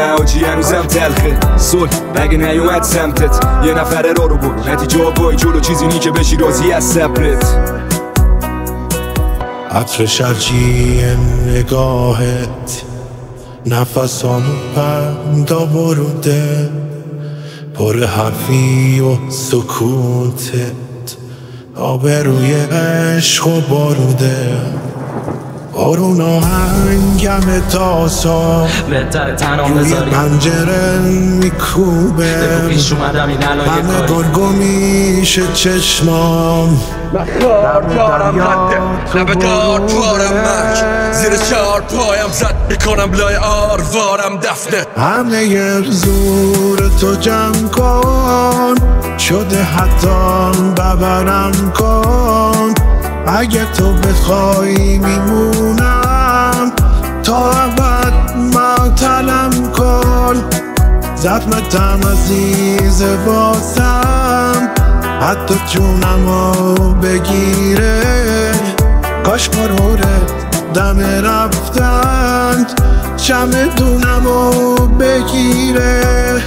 نه آجی هنوزم تلخه صلح مگه نیومد سمتت یه نفره رو برو نتیجه پای جلو چیزی نی که بشی راضی از صبرت عطر شرجی نگاهت نفسامو پندا بروده پر حرفی و سکوتت آبروی عشق و باروده بارون آهنگم تاسا بهتره تنام روی بذاری پنجره میکوبه بگو پیش اومدم این الان یه همه کاری گرگو میشه چشمام من کار دارم حده لبه دار توارم مرگ زیر چار پایم زد میکنم لای آروارم دفنه همه زور تو جمع کن شده حتی ببرم کن اگه تو بخوای میمونم تا ابد معطلم کن زخمتم عزیز باسم حتی جونمو بگیره کاش مرورت دم رفتن چمدونمو بگیره